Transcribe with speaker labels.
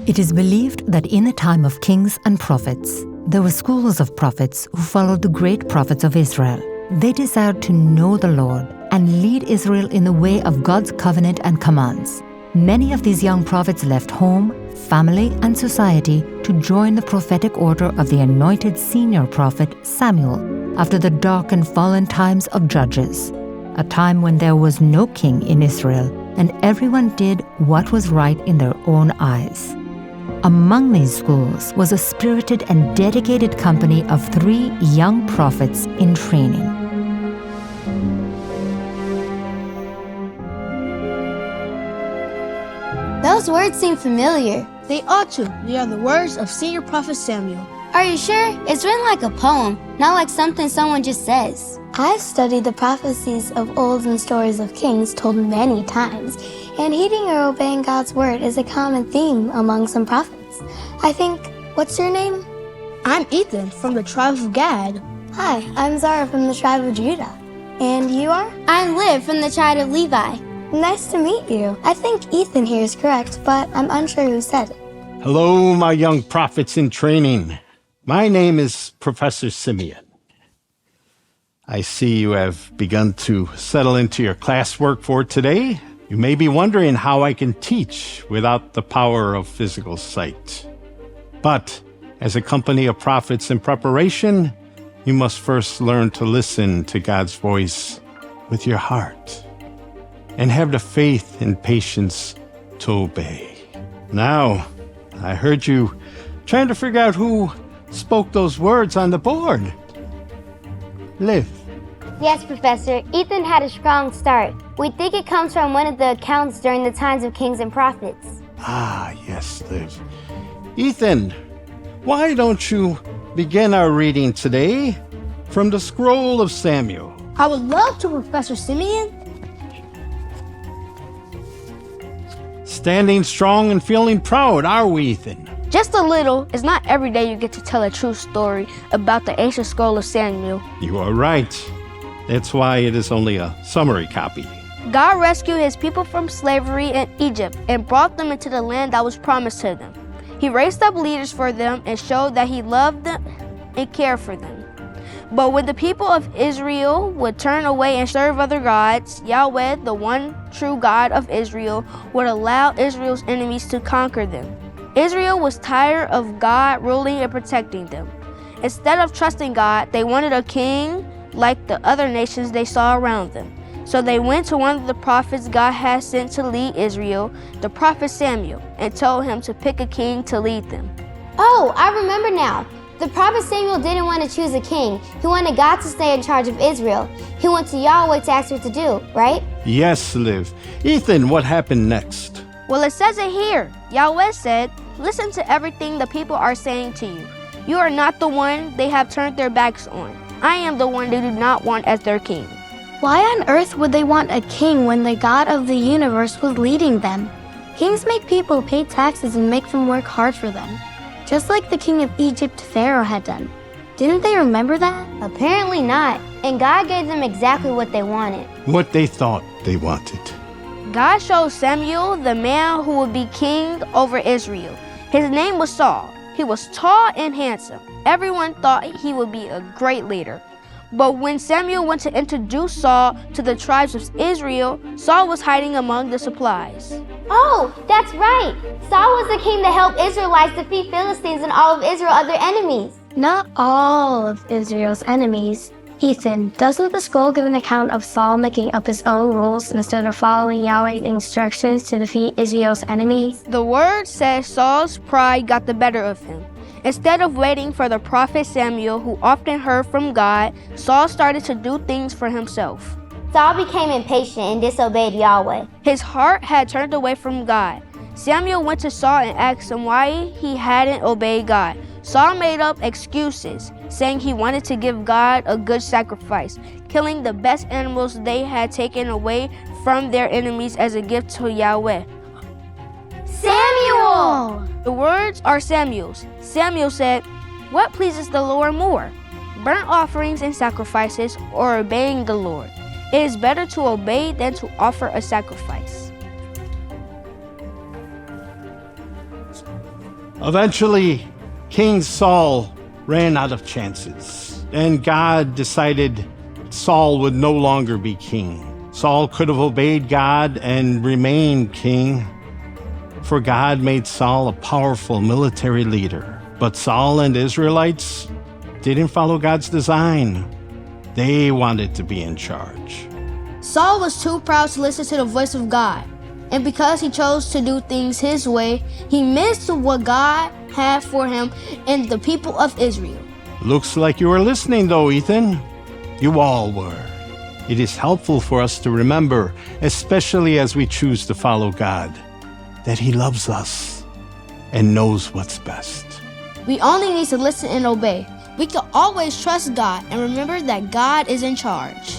Speaker 1: It is believed that in the time of kings and prophets, there were schools of prophets who followed the great prophets of Israel. They desired to know the Lord and lead Israel in the way of God's covenant and commands. Many of these young prophets left home, family, and society to join the prophetic order of the anointed senior prophet Samuel after the dark and fallen times of Judges, a time when there was no king in Israel and everyone did what was right in their own eyes. Among these schools was a spirited and dedicated company of 3 young prophets in training.
Speaker 2: Those words seem familiar.
Speaker 3: They ought to. They are the words of senior prophet Samuel.
Speaker 2: Are you sure? It's written like a poem, not like something someone just says.
Speaker 4: I've studied the prophecies of old and stories of kings told many times, and heeding or obeying God's word is a common theme among some prophets. I think, what's your name?
Speaker 3: I'm Ethan from the tribe of Gad.
Speaker 4: Hi, I'm Zara from the tribe of Judah. And you are?
Speaker 2: I'm Liv from the tribe of Levi.
Speaker 4: Nice to meet you. I think Ethan here is correct, but I'm unsure who said it.
Speaker 5: Hello, my young prophets in training. My name is Professor Simeon. I see you have begun to settle into your classwork for today. You may be wondering how I can teach without the power of physical sight. But as a company of prophets in preparation, you must first learn to listen to God's voice with your heart and have the faith and patience to obey. Now, I heard you trying to figure out who spoke those words on the board. Liv.
Speaker 6: Yes, Professor. Ethan had a strong start. We think it comes from one of the accounts during the times of kings and prophets.
Speaker 5: Ah, yes, Liv. Ethan, why don't you begin our reading today from the scroll of Samuel?
Speaker 3: I would love to, Professor Simeon.
Speaker 5: Standing strong and feeling proud, are we, Ethan?
Speaker 3: Just a little. It's not every day you get to tell a true story about the ancient scroll of Samuel.
Speaker 5: You are right. That's why it is only a summary copy.
Speaker 3: God rescued his people from slavery in Egypt and brought them into the land that was promised to them. He raised up leaders for them and showed that he loved them and cared for them. But when the people of Israel would turn away and serve other gods, Yahweh, the one true God of Israel, would allow Israel's enemies to conquer them. Israel was tired of God ruling and protecting them. Instead of trusting God, they wanted a king like the other nations they saw around them. So they went to one of the prophets God had sent to lead Israel, the prophet Samuel, and told him to pick a king to lead them.
Speaker 6: Oh, I remember now. The prophet Samuel didn't want to choose a king. He wanted God to stay in charge of Israel. He went to Yahweh to ask what to do, right?
Speaker 5: Yes, Liv. Ethan, what happened next?
Speaker 3: Well, it says it here. Yahweh said, "Listen to everything the people are saying to you. You are not the one they have turned their backs on. I am the one they do not want as their king."
Speaker 4: Why on earth would they want a king when the God of the universe was leading them? Kings make people pay taxes and make them work hard for them, just like the king of Egypt, Pharaoh, had done. Didn't they remember that?
Speaker 6: Apparently not. And God gave them exactly what they wanted.
Speaker 5: What they thought they wanted.
Speaker 3: God showed Samuel the man who would be king over Israel. His name was Saul. He was tall and handsome. Everyone thought he would be a great leader. But when Samuel went to introduce Saul to the tribes of Israel, Saul was hiding among the supplies.
Speaker 6: Oh, that's right. Saul was the king that helped Israelites defeat Philistines and all of Israel's other enemies.
Speaker 4: Not all of Israel's enemies. Ethan, doesn't the scroll give an account of Saul making up his own rules instead of following Yahweh's instructions to defeat Israel's enemies?
Speaker 3: The word says Saul's pride got the better of him. Instead of waiting for the prophet Samuel, who often heard from God, Saul started to do things for himself.
Speaker 6: Saul became impatient and disobeyed Yahweh.
Speaker 3: His heart had turned away from God. Samuel went to Saul and asked him why he hadn't obeyed God. Saul made up excuses, saying he wanted to give God a good sacrifice, killing the best animals they had taken away from their enemies as a gift to Yahweh.
Speaker 6: Samuel!
Speaker 3: The words are Samuel's. Samuel said, "What pleases the Lord more, burnt offerings and sacrifices, or obeying the Lord? It is better to obey than to offer a sacrifice."
Speaker 5: Eventually, King Saul ran out of chances, and God decided Saul would no longer be king. Saul could have obeyed God and remained king, for God made Saul a powerful military leader. But Saul and the Israelites didn't follow God's design. They wanted to be in charge.
Speaker 3: Saul was too proud to listen to the voice of God, and because he chose to do things his way, he missed what God had for him and the people of Israel.
Speaker 5: Looks like you were listening though, Ethan. You all were. It is helpful for us to remember, especially as we choose to follow God, that He loves us and knows what's best.
Speaker 3: We only need to listen and obey. We can always trust God and remember that God is in charge.